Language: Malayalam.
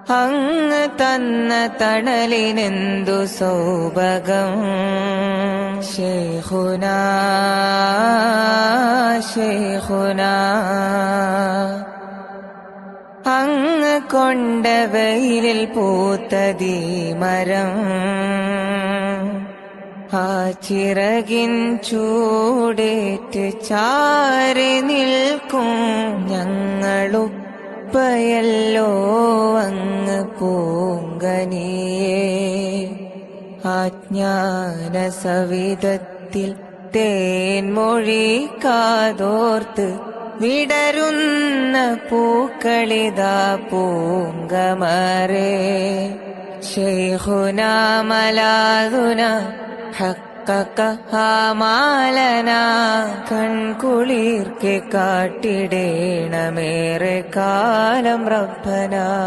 അങ്ങ് തന്ന തണലിനെന്തു സൗഭഗം. ശൈഖുനാ ശൈഖുനാ അങ്ങ് കൊണ്ട വെയിലിൽ പൂത്തതീ മരം. ആ ചിറകിൻ ചൂടേറ്റ് ചാരി നിൽക്കും ഞങ്ങളുപ്പയല്ലോ അങ്ങ് പൂങ്കനിയേ. ആജ്ഞാന സവിധത്തിൽ തേൻമൊഴി കാതോർത്ത് വിടരുന്ന പൂക്കളിതാ പൂങ്കമറേ. ശൈഖുനാ മലാദുനാ ഹഖഖ ആമാലനാ കൺകുളിർക്കെ കാട്ടിടേണമേറെ കാലം റബ്ബനാ.